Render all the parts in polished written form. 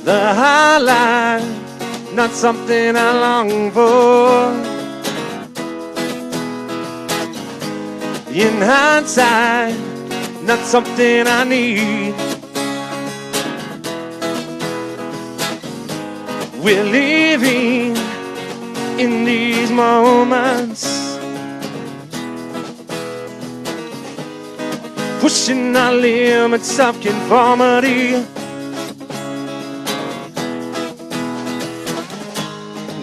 the highlight, not something I long for. In hindsight, not something I need. We're living in these moments, pushing our limits of conformity.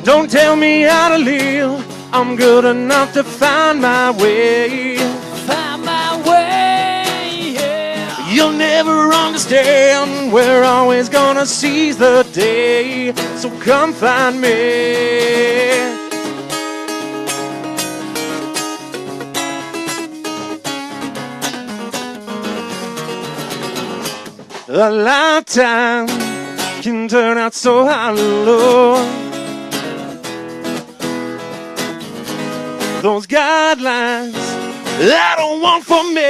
Don't tell me how to live, I'm good enough to find my way. Find my way, yeah. You'll never understand, we're always gonna seize the day. So come find me. A lifetime can turn out so hollow. Those guidelines I don't want for me.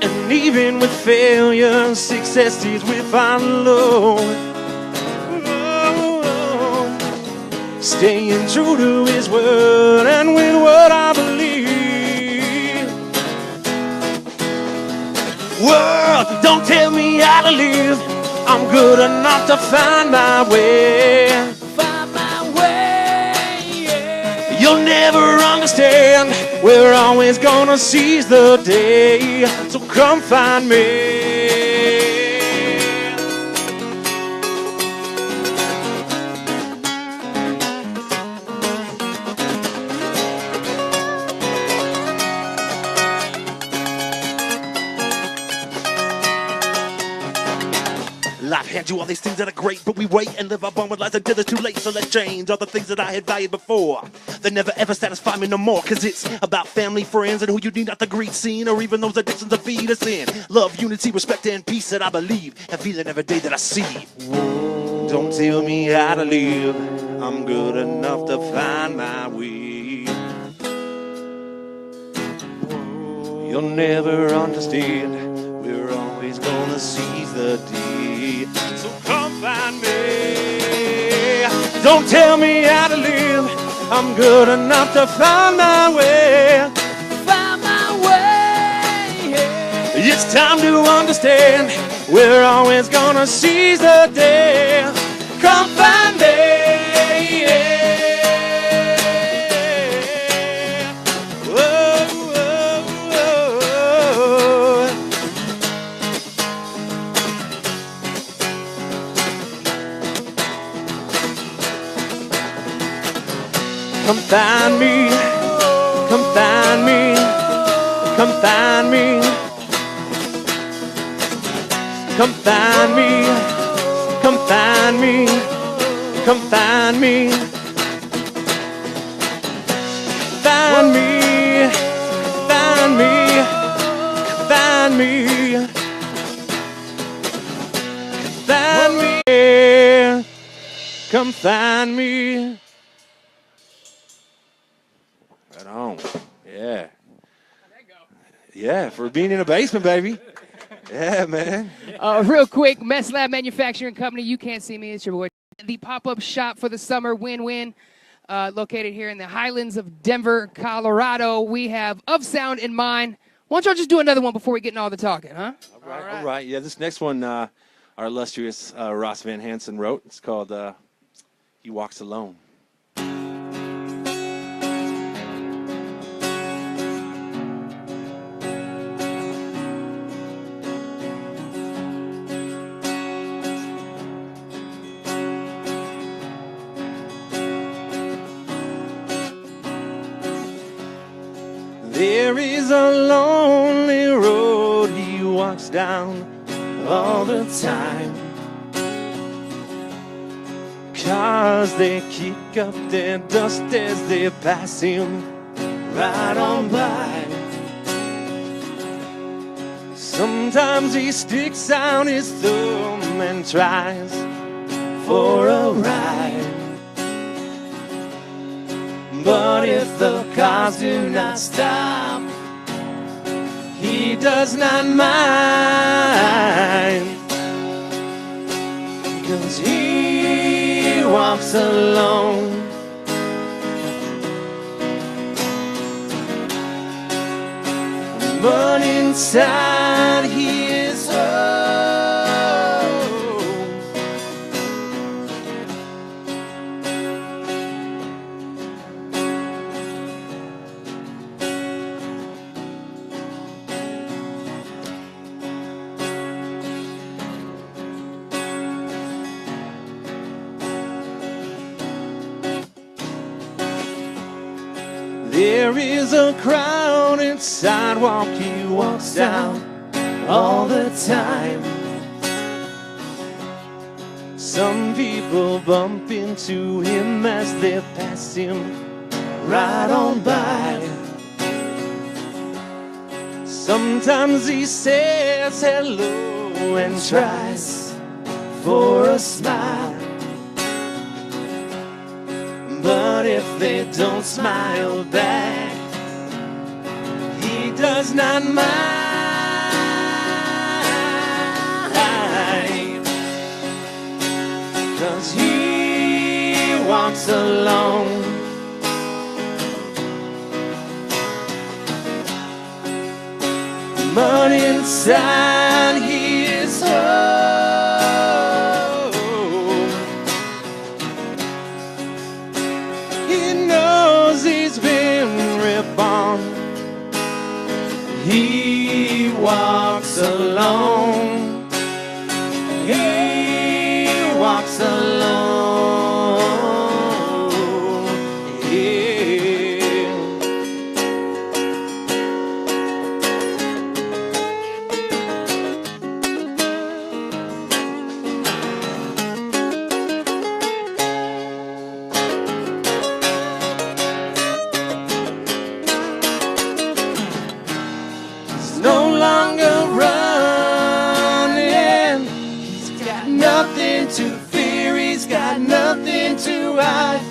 And even with failure, success is we follow. Staying true to his word and with what I believe. World, don't tell me how to live, I'm good enough to find my way. Find my way, yeah. You'll never understand, we're always gonna seize the day. So come find me. Life hands you all these things that are great, but we wait and live our bond with lies until it's too late. So let's change all the things that I had valued before. They never ever satisfy me no more, cause it's about family, friends, and who you need, not the greed scene, or even those addictions that feed us in. Love, unity, respect, and peace that I believe, and feel it every day that I see. Whoa. Don't tell me how to live, I'm good enough to find my way. Whoa. You'll never understand, we're always gonna seize the day. So come find me. Don't tell me how to live, I'm good enough to find my way. Find my way, yeah. It's time to understand, we're always gonna seize the day. Come find me, yeah. Come find me, come find me, come find me. Come find me, come find me, come find me. Find me, find me, find me. Find me, come find me. Right on. Yeah. Yeah, for being in a basement, baby. Yeah, man. Real quick, Mess Lab Manufacturing Company. You can't see me. It's your boy. The pop-up shop for the summer, win-win, located here in the Highlands of Denver, Colorado. We have Of Sound in mind. Why don't y'all just do another one before we get into all the talking, huh? All right. Yeah, this next one, our illustrious Ross Van Hansen wrote. It's called He Walks Alone. There is a lonely road he walks down all the time. Cars, they kick up their dust as they pass him right on by. Sometimes he sticks out his thumb and tries for a ride. But if the cars do not stop, he does not mind, 'cause he walks alone. But inside he is home. There is a crowded sidewalk he walks down all the time. Some people bump into him as they pass him right on by. Sometimes he says hello and tries for a smile. But if they don't smile back, he does not mind, 'cause he walks alone. But inside he is home. He knows he's been reborn. He walks alone. He walks alone. Yeah. He's no longer running. He's got nothing to fear. He's got nothing to hide.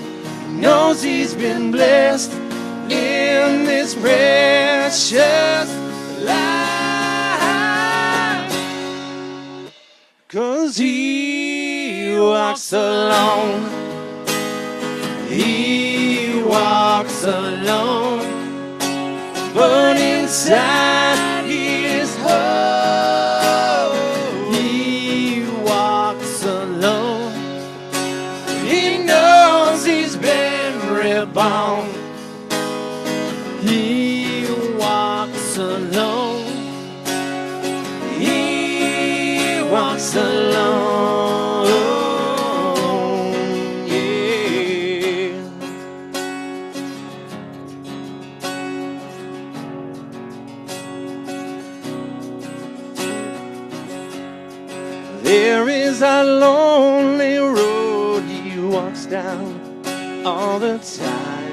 He knows he's been blessed in this precious life. 'Cause he walks alone. He walks alone. But inside he is home. He walks alone. He knows he's been reborn. He walks alone. He walks alone. Yeah. There is a lonely road he walks down all the time.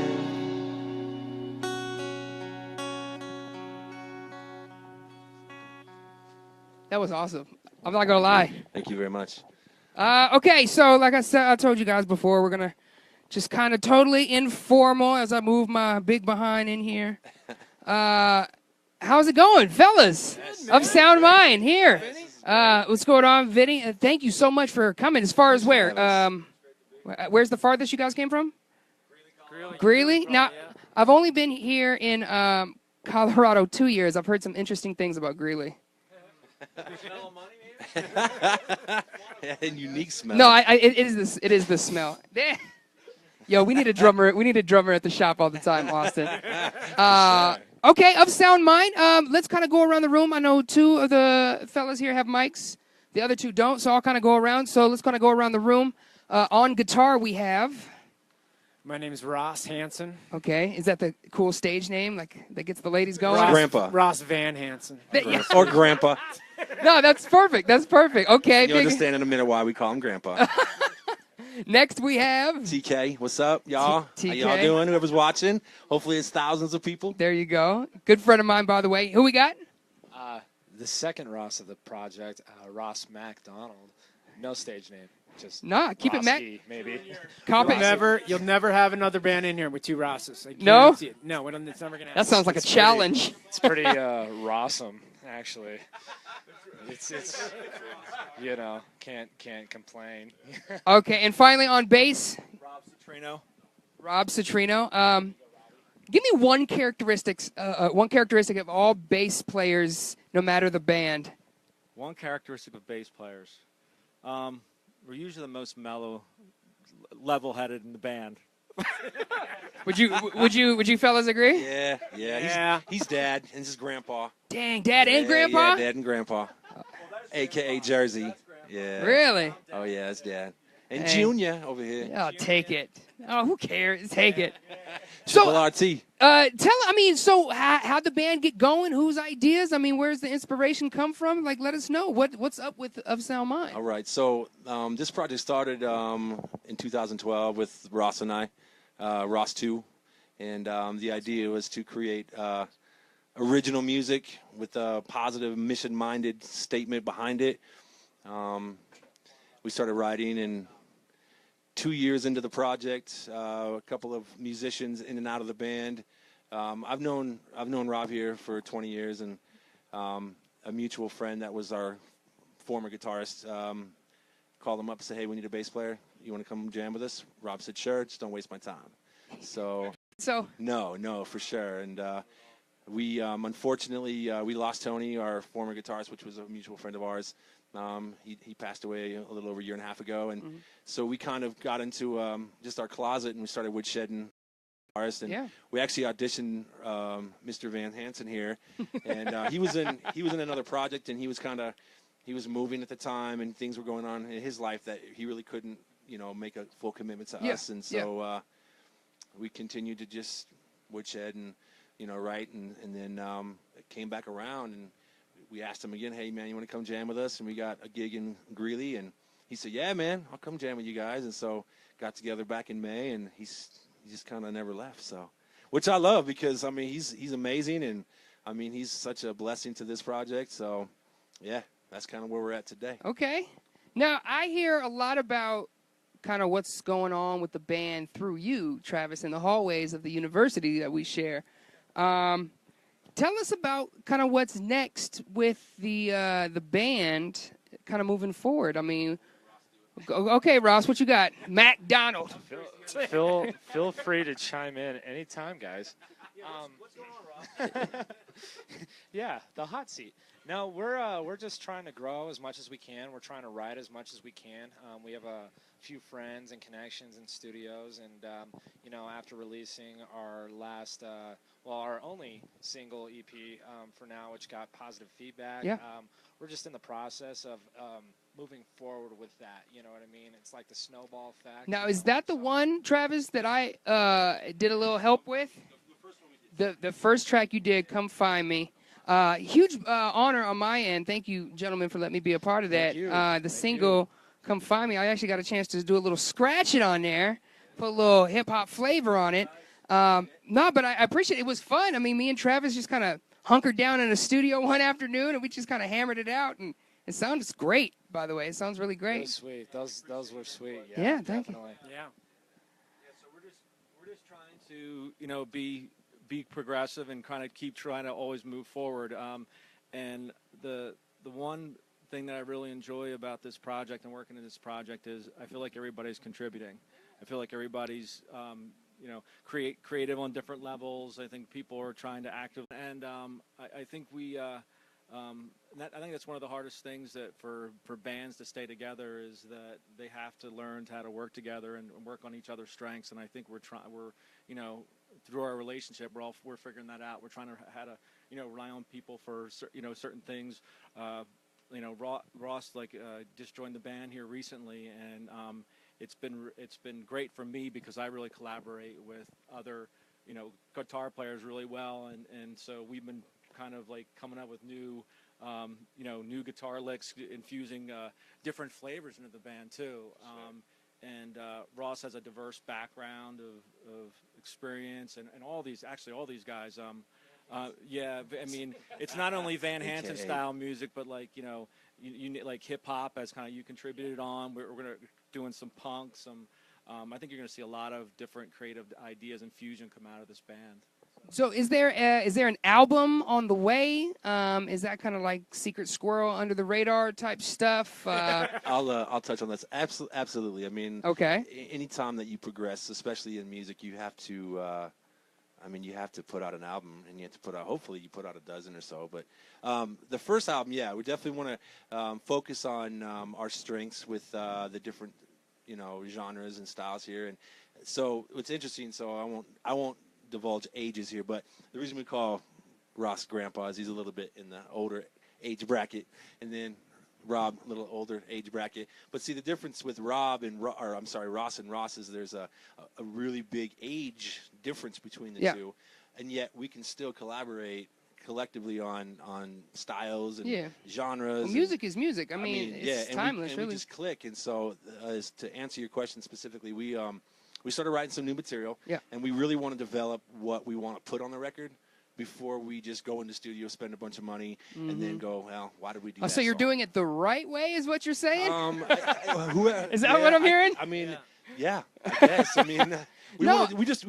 That was awesome. I'm not gonna lie. Thank you very much. Okay, so like I said, I told you guys before, we're gonna just kind of totally informal as I move my big behind in here. How's it going, fellas? Of Sound Mind here. What's going on, Vinny? Thank you so much for coming. As far as where? Where's the farthest you guys came from? Greeley. Now, I've only been here in Colorado 2 years. I've heard some interesting things about Greeley. And unique smell. No, it is the smell. Yo, we need a drummer. We need a drummer at the shop all the time, Austin. Okay, of Sound Mind. Let's kind of go around the room. I know two of the fellas here have mics. The other two don't, so I'll kind of go around. So let's kind of go around the room. On guitar, we have. My name is Ross Hansen. Okay, is that the cool stage name, like that gets the ladies going? Grandpa. Ross Van Hansen. Or Grandpa. No, that's perfect. That's perfect. Okay. You'll understand in a minute why we call him Grandpa. Next we have TK. What's up, y'all? TK. How y'all doing? Whoever's watching. Hopefully it's thousands of people. There you go. Good friend of mine, by the way. Who we got? The second Ross of the project, Ross MacDonald. No stage name. Just Nah, keep it Mac. Maybe. You'll never have another band in here with two Rosses. No? No, it's never gonna happen. That sounds like a challenge. It's pretty Rossum. actually. It's can't complain. Okay, and finally on bass, Trino. Rob Citrino. Give me one characteristic of all bass players, no matter the band. One characteristic of bass players. We're usually the most mellow, level-headed in the band. Would you fellas agree? Yeah. He's dad, and this is grandpa. Dang, Dad and Grandpa? Yeah, dad and grandpa. A.K.A. Jersey. Yeah. Really? Oh, yeah, it's dad. And Hey. Junior over here. Oh, take it. Oh, who cares? Take it. Triple So, RT. how'd the band get going? Whose ideas? I mean, where's the inspiration come from? Like, let us know. What's up with Of Sound Mind? All right, so this project started in 2012 with Ross and I, Ross 2. And the idea was to create original music with a positive, mission-minded statement behind it. We started writing, and 2 years into the project, a couple of musicians in and out of the band. I've known Rob here for 20 years, and a mutual friend that was our former guitarist called him up and said, "Hey, we need a bass player. You want to come jam with us?" Rob said, "Sure, just don't waste my time." So no, for sure. And we unfortunately we lost Tony, our former guitarist, which was a mutual friend of ours. He passed away a little over a year and a half ago, and so we kind of got into just our closet and we started woodshedding artists. And we actually auditioned Mr. Van Hansen here, and he was in another project, and he was moving at the time, and things were going on in his life that he really couldn't make a full commitment to us, and so we continued to just woodshed and write, and then it came back around, and we asked him again, "Hey, man, you want to come jam with us?" And we got a gig in Greeley, and he said, "Yeah, man, I'll come jam with you guys." And so got together back in May, and he just kind of never left. So, which I love because, I mean, he's amazing, and, I mean, he's such a blessing to this project. So, yeah, that's kind of where we're at today. Okay. Now, I hear a lot about kind of what's going on with the band through you, Travis, in the hallways of the university that we share. Tell us about kind of what's next with the band kind of moving forward. I mean, okay, Ross, what you got? MacDonald. Feel free to chime in anytime, guys. What's going on, Ross? Yeah, the hot seat. No, we're just trying to grow as much as we can. We're trying to write as much as we can. We have a few friends and connections in studios, and after releasing our last, our only single EP for now, which got positive feedback. We're just in the process of moving forward with that. You know what I mean? It's like the snowball effect. Now, is that the one, Travis, that I did a little help with? The first track you did, "Come Find Me." Huge honor on my end. Thank you, gentlemen, for letting me be a part of that. The single, "Come Find Me," I actually got a chance to do a little scratch it on there, put a little hip-hop flavor on it. But I appreciate it. It was fun. I mean, me and Travis just kind of hunkered down in a studio one afternoon, and we just kind of hammered it out, and it sounds great, by the way. It sounds really great. It was sweet. Those were sweet. Yeah, thank you. Yeah. So we're just trying to be progressive and kind of keep trying to always move forward. And the one thing that I really enjoy about this project and working in this project is I feel like everybody's contributing. I feel like everybody's creative on different levels. I think people are trying to active, and I think I think that's one of the hardest things that for bands to stay together is that they have to learn how to work together and work on each other's strengths. And I think we're through our relationship, we're figuring that out. We're trying to how to rely on people for certain things. Ross just joined the band here recently, and it's been great for me because I really collaborate with other guitar players really well, and so we've been kind of like coming up with new guitar licks, infusing different flavors into the band too. And Ross has a diverse background of experience, and all these guys. I mean, it's not only Van Hansen style music, but like like hip hop as kind of you contributed on. We're gonna doing some punk, some. I think you're gonna see a lot of different creative ideas and fusion come out of this band. So. So is there an album on the way? Is that kind of like Secret Squirrel under the radar type stuff? I'll touch on this. Absolutely. I mean, Okay. Anytime that you progress, especially in music, you have to. You have to put out an album, and you have to put out. Hopefully, you put out a dozen or so. But the first album, yeah, we definitely want to focus on our strengths with the different, genres and styles here. And so it's interesting. So I won't divulge ages here, but the reason we call Ross Grandpa is he's a little bit in the older age bracket, and then Rob a little older age bracket. But see, the difference with Ross and Ross is there's a really big age difference between the two, and yet we can still collaborate collectively on styles and genres. Well, music is music. I mean it's timeless, and really. We just click. And so, to answer your question specifically, we started writing some new material, and we really want to develop what we want to put on the record before we just go in the studio, spend a bunch of money, and then go, well, why did we do that? So you're song? doing it the right way, is what you're saying? Is that what I'm hearing? I guess.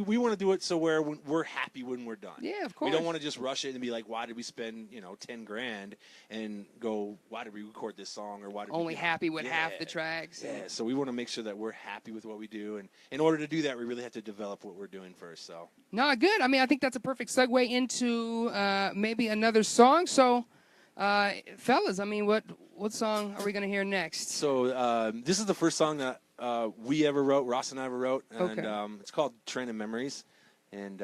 We want to do it so where we're happy when we're done. Yeah, of course. We don't want to just rush it and be like, why did we spend $10,000 and go, why did we record this song, or why did only happy with half the tracks? Yeah, so we want to make sure that we're happy with what we do, and in order to do that, we really have to develop what we're doing first. So no, good. I think that's a perfect segue into maybe another song. So, fellas, what song are we gonna hear next? So this is the first song that we ever wrote, Ross and I ever wrote, and it's called Train of Memories. And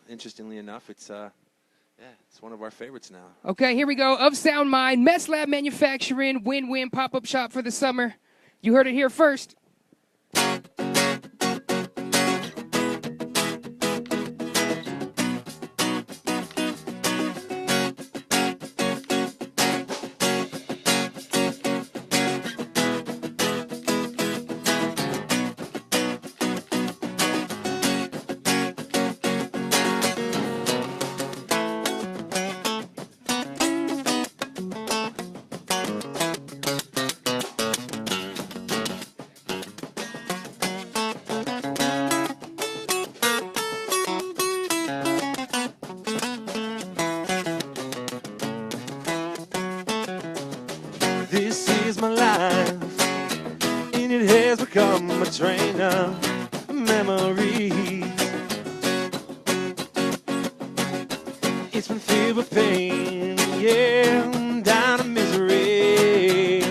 interestingly enough, it's one of our favorites now. Okay, here we go. Of Sound Mind, Mess Lab Manufacturing, win-win pop-up shop for the summer. You heard it here first. This is my life, and it has become a train of memories. It's been filled with pain, down to misery.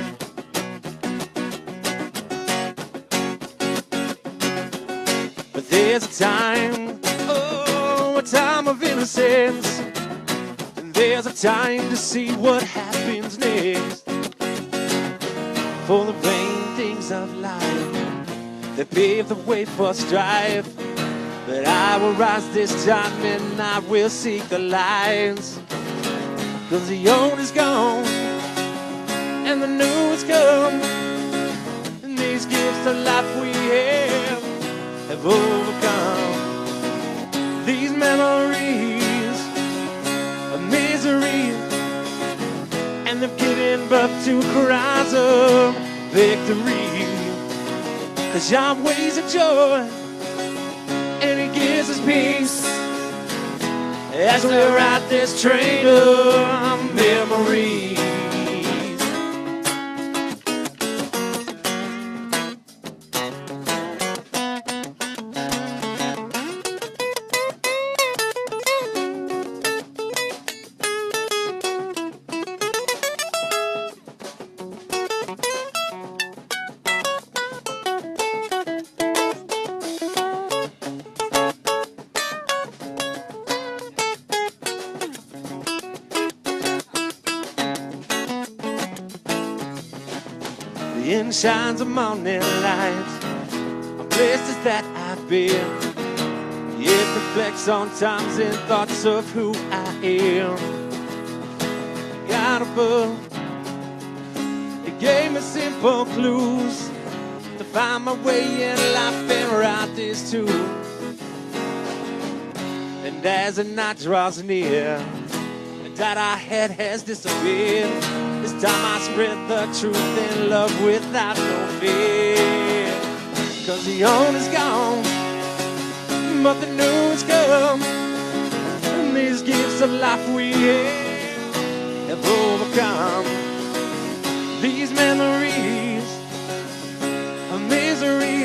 But there's a time, a time of innocence, and there's a time to see what happens next. For the vain things of life that pave the way for strife. But I will rise this time and I will seek the lights. 'Cause the old is gone and the new has come, and these gifts of life we have overcome. These memories of misery, and they've given birth to cries of victory. 'Cause Yahweh's a joy, and He gives us peace as we ride this train of memories. The inn shines a morning light on places that I've been. It reflects on times and thoughts of who I am. God above, He gave me simple clues to find my way in life and write this too. And as the night draws near, the doubt I had has disappeared. This time I spread the truth and love without no fear. 'Cause the old is gone, but the new has come, these gifts of life we have overcome. These memories of misery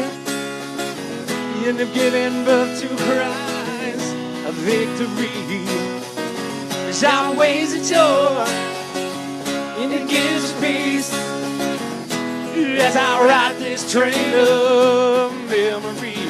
and have given birth to cries of victory. There's always a joy and it gives us peace as I ride this train of memory.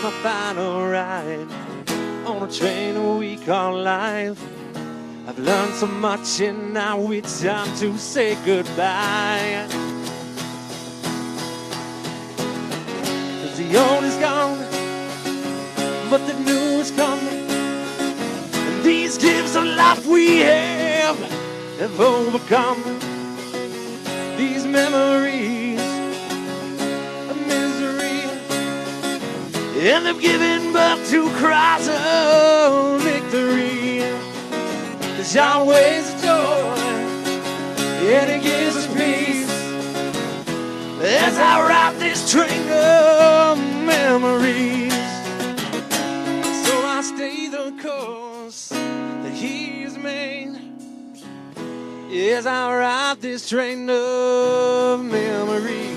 My final ride on a train we call life. I've learned so much and now it's time to say goodbye. 'Cause the old is gone, but the new is coming. And these gifts of life we have overcome. These memories of misery, and they've given birth to cries of victory. There's always a joy, and it gives us peace as I ride this train of memories. So I stay the course that He has made as I ride this train of memories.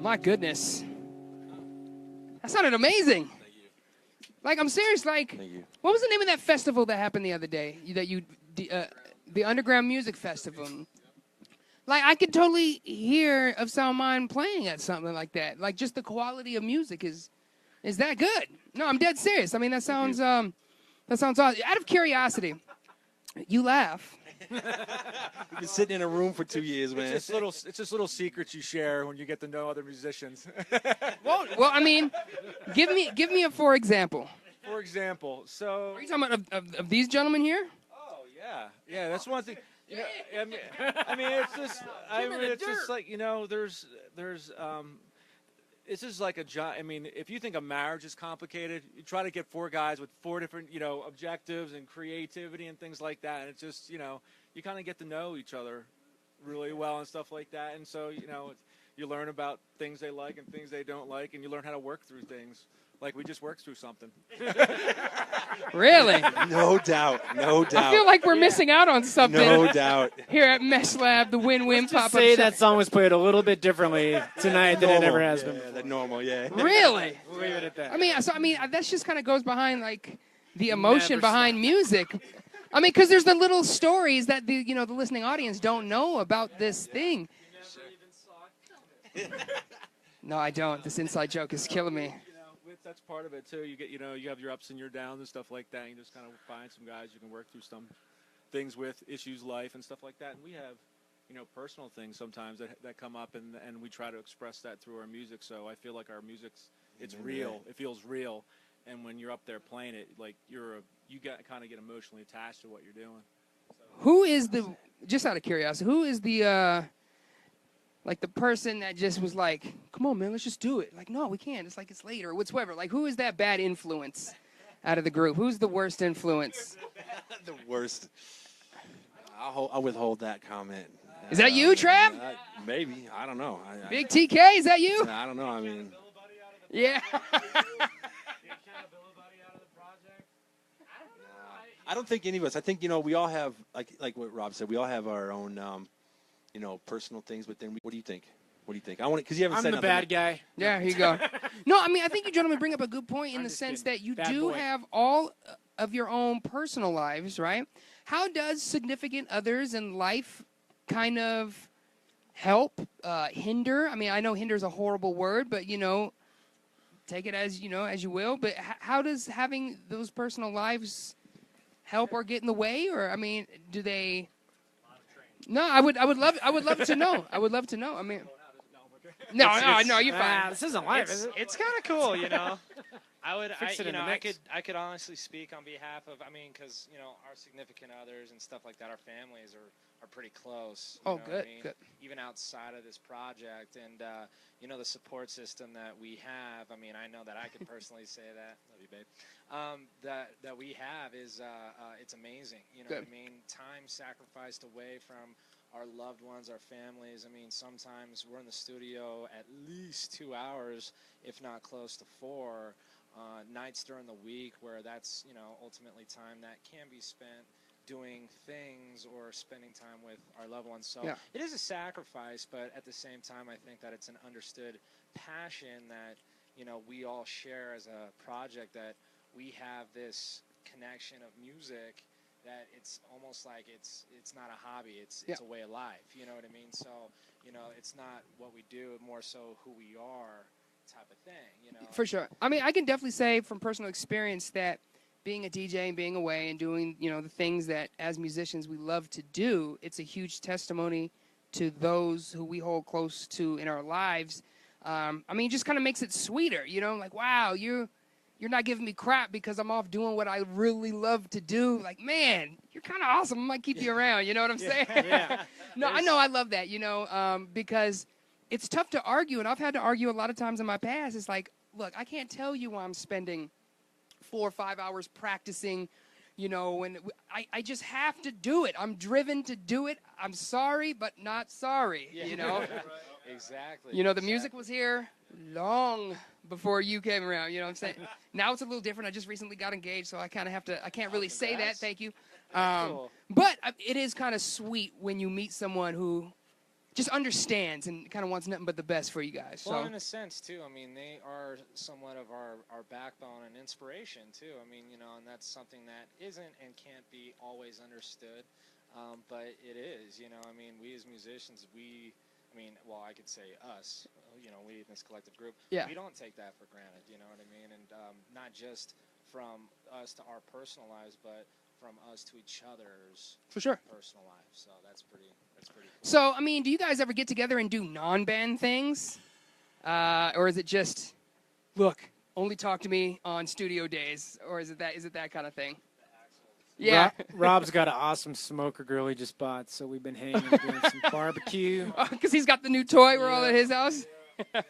My goodness. That sounded amazing. Thank you. Like, I'm serious. Like, Thank you. what was the name of that festival that happened the other day? The Underground Music Festival. Like, I could totally hear Of Sound Mind playing at something like that. Like, just the quality of music is that good. No, I'm dead serious. I mean, that sounds awesome. Out of curiosity, you laugh. We've been sitting in a room for 2 years, man. It's just little secrets you share when you get to know other musicians. Well, I mean, give me a for example. For example, so. Are you talking about of these gentlemen here? Oh yeah, that's one thing. You know, I mean, it's just, it's just like, you know, there's, it's just like a job. I mean, if you think a marriage is complicated, you try to get four guys with four different, you know, objectives and creativity and things like that. And it's just, you know, you kind of get to know each other really well and stuff like that. And so, you know, you learn about things they like and things they don't like, and you learn how to work through things. Like we just worked through something. Really? No doubt. No doubt. I feel like we're missing out on something. No doubt. Here at Mesh Lab, the win-win Let's pop-up just say shop. that song was played a little bit differently tonight than it ever has been. Yeah, that normal, yeah. Really? We'll leave it at that. I mean, that just kind of goes behind like the emotion Never behind music. I mean, because there's the little stories that the listening audience don't know about this thing. No, I don't. This inside joke is killing me. That's part of it too. You have your ups and your downs and stuff like that. And you just kind of find some guys you can work through some things with, issues, life, and stuff like that. And we have personal things sometimes that come up, and we try to express that through our music. So I feel like our music's it's real. It feels real, and when you're up there playing it, like you kind of get emotionally attached to what you're doing. So. Who is just out of curiosity, who is the like the person that just was like, come on, man, let's just do it. Like, no, we can't. It's like it's later, whatsoever. Like, who is that bad influence out of the group? Who's the worst influence? The worst. I'll withhold that comment. Is that you, Trav? Maybe. I don't know. Big TK, is that you? I don't know. I mean. Yeah. I don't think any of us. I think we all have like what Rob said. We all have our own personal things. But then, what do you think? What do you think? I want because you haven't said I'm the nothing. bad guy. Yeah, here you go. No, I mean I think you gentlemen bring up a good point in the sense that you do have all of your own personal lives, right? How does significant others in life kind of help, hinder? I mean, I know hinder is a horrible word, but take it as as you will. But how does having those personal lives help or get in the way? Or I mean, do they? No, I would love to know. I would love to know. I mean, no, you're fine. This isn't live, is it? It's kind of cool, I could honestly speak on behalf of, because our significant others and stuff like that, our families are pretty close. Oh, good, good. Even outside of this project, and the support system that we have. I mean, I know that I can personally say that. Love you, babe. That we have is it's amazing. You know good. what I mean? Time sacrificed away from our loved ones, our families. I mean, sometimes we're in the studio at least 2 hours, if not close to 4. Nights during the week where that's ultimately time that can be spent doing things or spending time with our loved ones. So It is a sacrifice, but at the same time I think that it's an understood passion that we all share as a project, that we have this connection of music that it's almost like it's not a hobby, it's a way of life, you know what I mean? So it's not what we do, more so who we are type of thing, For sure. I mean, I can definitely say from personal experience that being a DJ and being away and doing, the things that as musicians we love to do, it's a huge testimony to those who we hold close to in our lives. I mean, it just kind of makes it sweeter, like, wow, you're not giving me crap because I'm off doing what I really love to do. Like, man, you're kind of awesome. I might keep you around. You know what I'm saying? Yeah. No, I know. I love that, because it's tough to argue, and I've had to argue a lot of times in my past. It's like, look, I can't tell you why I'm spending 4 or 5 hours practicing, and I just have to do it. I'm driven to do it. I'm sorry, but not sorry, Exactly. The music was here long before you came around, you know what I'm saying? Now it's a little different. I just recently got engaged, so I kind of have to, I can't really say that, thank you. Cool. But it is kind of sweet when you meet someone who just understands and kind of wants nothing but the best for you guys. Well, so. in a sense, too, I mean, they are somewhat of our backbone and inspiration, too. I mean, and that's something that isn't and can't be always understood, but it is, I mean, we as musicians, I could say us, we in this collective group, we don't take that for granted, you know what I mean? And not just from us to our personal lives, but from us to each other's for sure personal lives. So that's pretty cool. So, I mean, do you guys ever get together and do non-band things? Or is it just, look, only talk to me on studio days? Or is it that kind of thing? Yeah. Rob's got an awesome smoker grill he just bought, so we've been hanging and doing some barbecue. Because he's got the new toy. We're all at his house. We're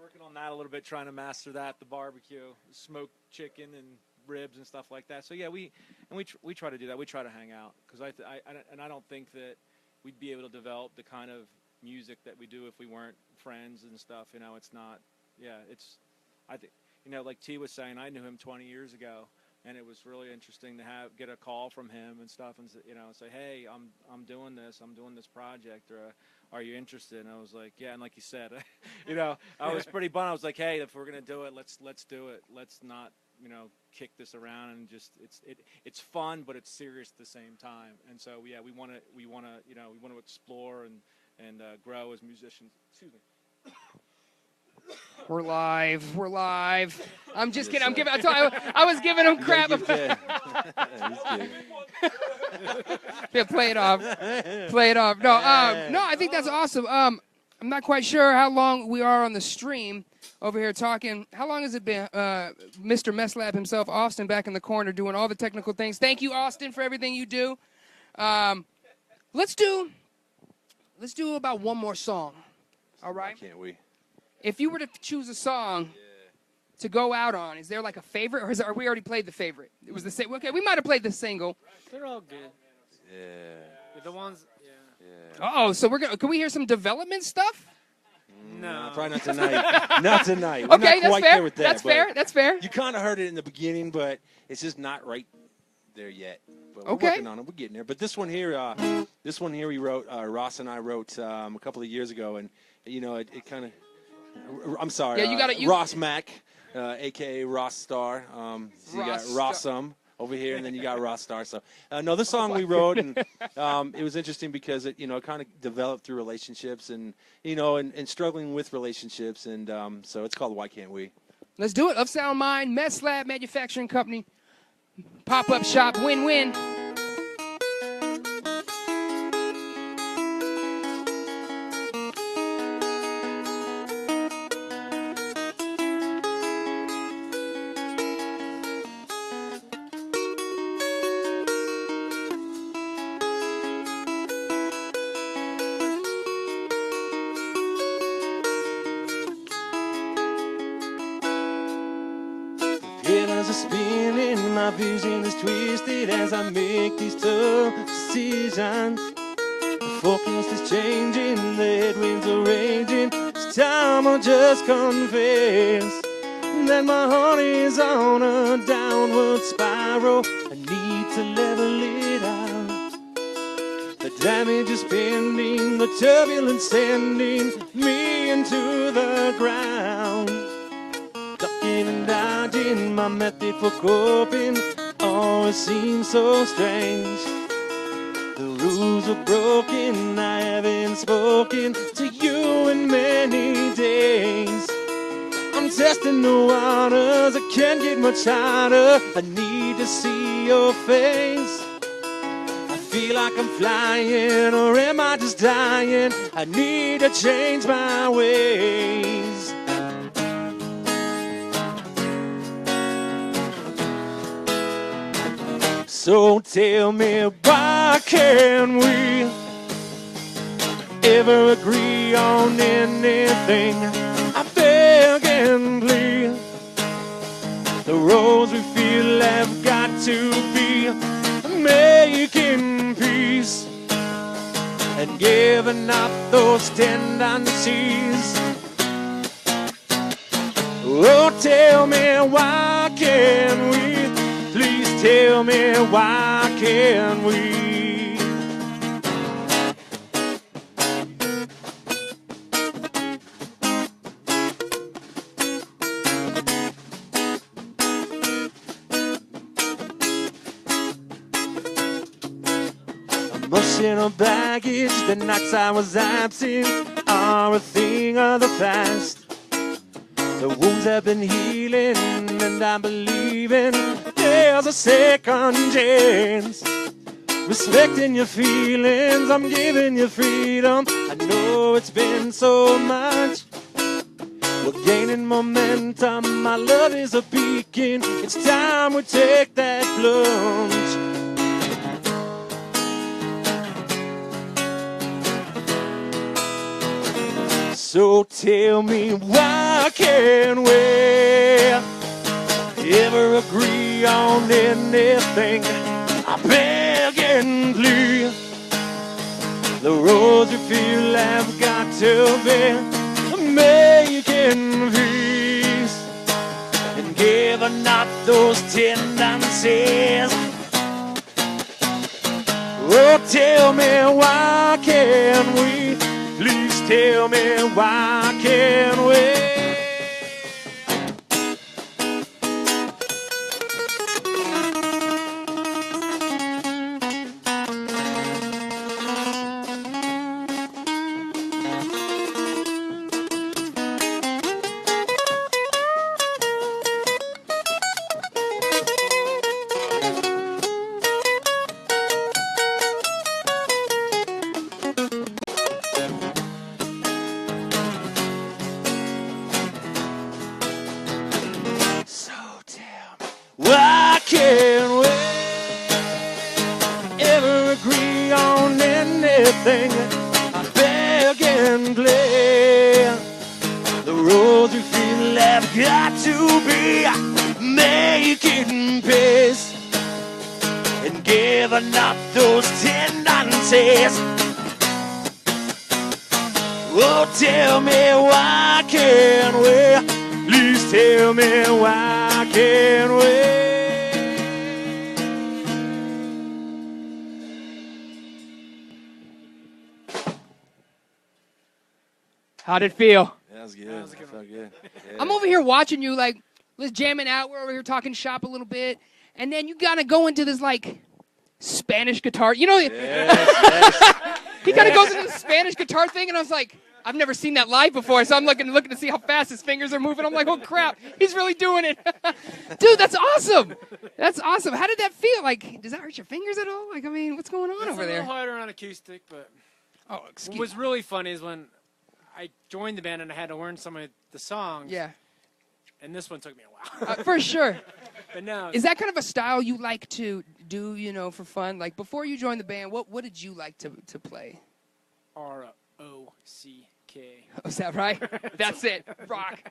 working on that a little bit, trying to master that, the barbecue, smoked chicken and ribs and stuff like that. So yeah, we try to do that. We try to hang out because I don't think that we'd be able to develop the kind of music that we do if we weren't friends and stuff. It's not. Yeah, I think like T was saying, I knew him 20 years ago. And it was really interesting to get a call from him and stuff, and say, hey, I'm doing this project, or are you interested? And I was like, yeah. And like you said, I was pretty bummed. I was like, hey, if we're gonna do it, let's do it. Let's not kick this around and just it's fun, but it's serious at the same time. And so yeah, we want to explore and grow as musicians. Excuse me. We're live. I'm just kidding. I was giving him crap. Be a play it off. Play it off. No, I think that's awesome. I'm not quite sure how long we are on the stream over here talking. How long has it been? Mr. Messlab himself, Austin, back in the corner doing all the technical things. Thank you, Austin, for everything you do. Let's do about one more song. All right? Can't we? If you were to choose a song to go out on, is there like a favorite, or we already played the favorite? It was the same. Okay, we might have played the single. They're all good. Yeah. The ones, Oh, so can we hear some development stuff? no. Probably not tonight. Not tonight. We're Okay, not quite there with that. That's fair. That's fair. You kind of heard it in the beginning, but it's just not right there yet. But we're Okay. working on it. We're getting there. But this one here we wrote. Ross and I wrote a couple of years ago, and it kind of. I'm sorry. Yeah, you got it. Ross Mack, a.k.a. Ross Star. So you got Ross Rossum over here, and then you got Ross Star. So no, this song we wrote, and it was interesting because it kind of developed through relationships, and and struggling with relationships, and so it's called Why Can't We? Let's do it. Of Sound Mind, Messlab Manufacturing Company, pop-up shop, win-win. Pillars are spinning, my vision is twisted as I make these tough decisions. The focus is changing, the headwinds are raging. It's time I just confess that my heart is on a downward spiral. I need to level it out. The damage is pending, the turbulence sending me into the ground. Ducking and dodging, my method for coping always seems so strange. The rules are broken, I haven't spoken to you in many days. I'm testing the waters, I can't get much hotter. I need to see your face. I feel like I'm flying, or am I just dying? I need to change my ways. So tell me, why can't we ever agree on anything? I beg and plead. The roads we feel have got to be making peace and giving up those tendencies. Oh, tell me, why can't we? Please tell me, why can't we? Emotional baggage, the nights I was absent are a thing of the past. The wounds have been healing, and I'm believing there's a second chance. Respecting your feelings, I'm giving you freedom. I know it's been so much. We're gaining momentum, my love is a beacon. It's time we take that plunge. So tell me, why can't we ever agree on anything? I beg and plead. The roads we feel have got to be making peace and giving up those tendencies. Oh, tell me, why can't we? Please tell me, why can't we? can we ever agree on anything? I beg and play. The roads we feel have got to be making pace and giving up those tendencies. Oh, tell me why can't we? Please tell me why can't we? How'd it feel? That was good. That felt good. Yeah. I'm over here watching you, like, let's jamming out. We're over here talking shop a little bit. And then you gotta go into this, like, Spanish guitar. You know, he kind of goes into the Spanish guitar thing, and I was like, I've never seen that live before, so I'm looking to see how fast his fingers are moving. I'm like, oh, crap, he's really doing it. Dude, that's awesome. That's awesome. How did that feel? Like, does that hurt your fingers at all? Like, I mean, what's going on over there? It's a little harder on acoustic, but excuse what was really funny is when I joined the band and I had to learn some of the songs. Yeah. And this one took me a while. For sure. But no. Is that kind of a style you like to do, you know, for fun? Like, before you joined the band, what did you like to play? R-O-C-K. Oh, is that right? That's it. Rock.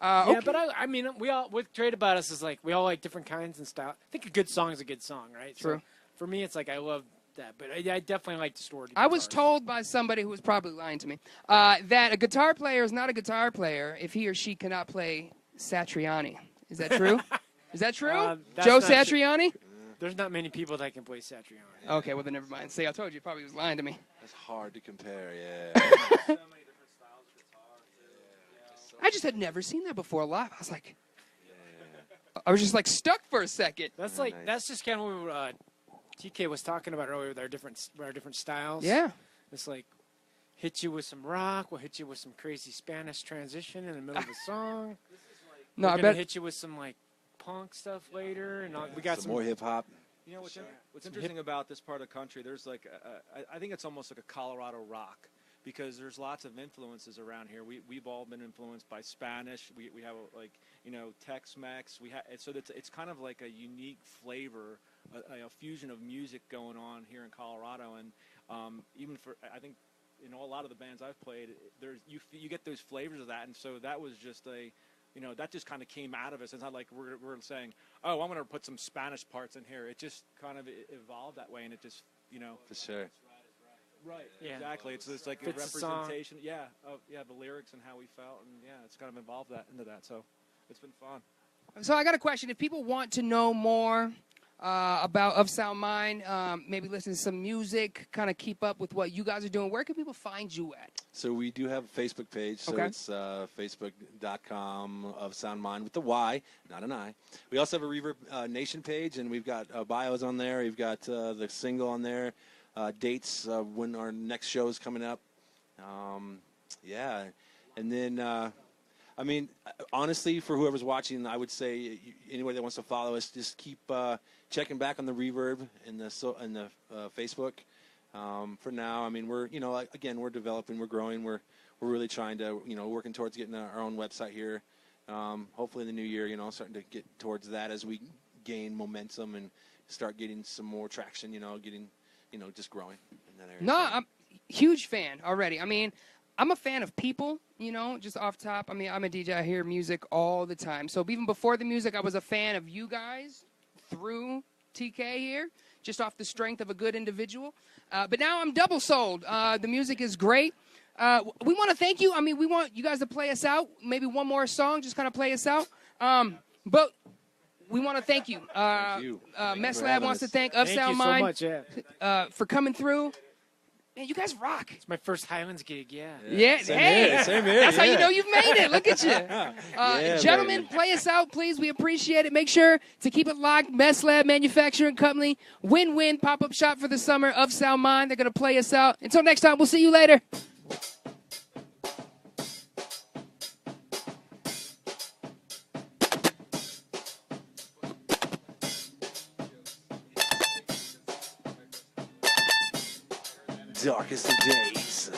Yeah, Okay. but I mean, we all, what's great about us is, like, we all like different kinds and style. I think a good song is a good song, right? True. So for me, it's like I love that, but I definitely like to store. I was told by somebody who was probably lying to me that a guitar player is not a guitar player if he or she cannot play Satriani. Is that true? Is that true? That's Joe not Satriani? There's not many people that can play Satriani. Okay, well then never mind. See, I told you, probably was lying to me. That's hard to compare, yeah. I just had never seen that before live. I was like, I was just like stuck for a second. That's like that's just kind of what TK was talking about earlier with our different styles. Yeah. It's like hit you with some rock, we'll hit you with some crazy Spanish transition in the middle of the song. No, We're I gonna bet. hit you with some like punk stuff later, and we got some more hip hop. You know what's interesting about this part of the country? There's like I think it's almost like a Colorado rock because there's lots of influences around here. We've all been influenced by Spanish. We have like Tex-Mex. So it's kind of like a unique flavor, a fusion of music going on here in Colorado, and even for I think a lot of the bands I've played, you get those flavors of that, and so that was just that just kind of came out of us. It's not like we're saying, oh, I'm going to put some Spanish parts in here. It just kind of evolved that way, and it just, For sure. Right, Yeah. exactly. It's like a Fits the song. representation, the lyrics and how we felt, and it's kind of evolved into that. So it's been fun. So I got a question. If people want to know more about Of Sound Mind, maybe listen to some music, kind of keep up with what you guys are doing, where can people find you at? So we do have a Facebook page. So Okay. it's facebook.com of Sound Mind with the Y, not an I. We also have a Reverb Nation page, and we've got bios on there. We've got the single on there, dates when our next show is coming up. And then, I mean, honestly, for whoever's watching, I would say anybody that wants to follow us, just keep checking back on the Reverb and the Facebook. For now, I mean, we're again, we're developing, we're growing, we're really trying to working towards getting our own website here. Hopefully in the new year, starting to get towards that as we gain momentum and start getting some more traction. Getting just growing in that area. No, I'm a huge fan already. I mean, I'm a fan of people, just off top. I mean, I'm a DJ. I hear music all the time. So even before the music, I was a fan of you guys through TK here, just off the strength of a good individual. But now I'm double sold. The music is great. We want to thank you. I mean, we want you guys to play us out. Maybe one more song, just kind of play us out. But we want to thank you. Thank you. Mess for Lab having wants to us. thank Of Thank Sound you so Mind much. Yeah, for coming through. Man, you guys rock. it's my first Highlands gig. Yeah. Yeah, Same hey, here, same here, that's how you yeah. know you've made it. Look at you. Yeah, Gentlemen, baby. play us out, please. We appreciate it. Make sure to keep it locked. Mess Lab Manufacturing Company, win-win pop-up shop for the summer of Sound Mind. They're going to play us out. Until next time, we'll see you later. Darkest of days.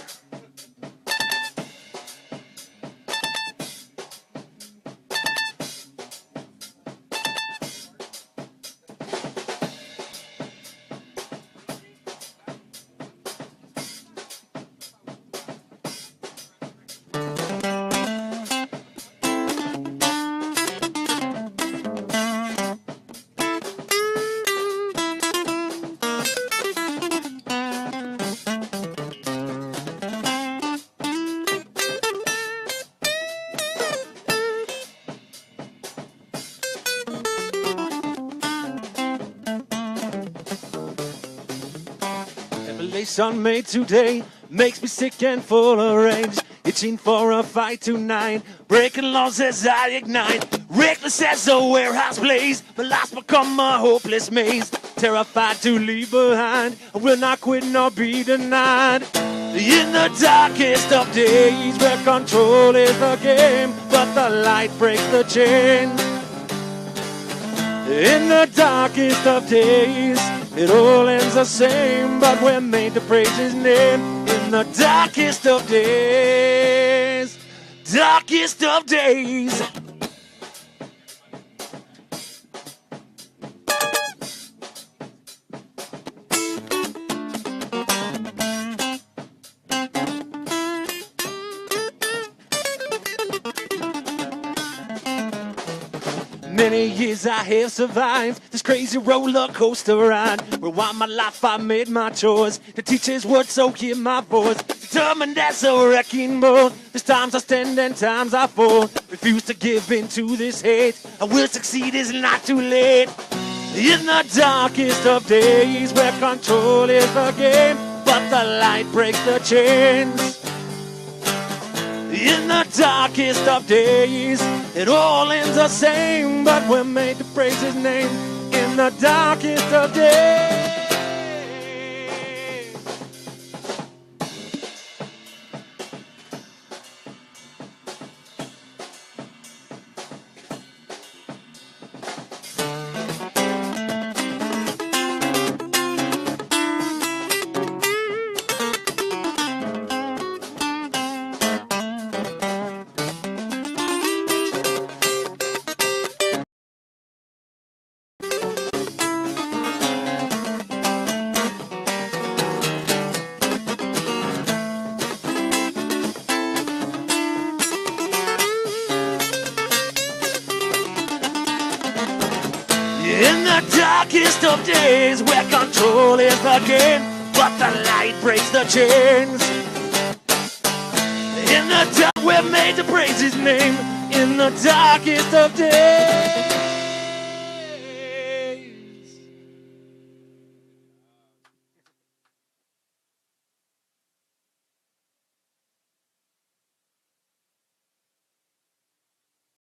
Calculation made today makes me sick and full of rage. Itching for a fight tonight, breaking laws as I ignite. Reckless as a warehouse blaze, my life's become a hopeless maze. Terrified to leave behind, I will not quit nor be denied. In the darkest of days, where control is the game, but the light breaks the chain. In the darkest of days, it all ends the same, but we're made to praise his name. In the darkest of days, darkest of days. Many years I have survived this crazy roller coaster ride. Rewind my life, I made my choice to teach his word, so hear my voice. Determined as a wrecking ball. There's times I stand and times I fall. Refuse to give in to this hate. I will succeed, it's not too late. In the darkest of days, where control is the game, but the light breaks the chains. In the darkest of days, it all ends the same, but we're made to praise his name. In the darkest of days. In the darkest of days, where control is the game, but the light breaks the chains. In the dark, we're made to praise his name. In the darkest of days.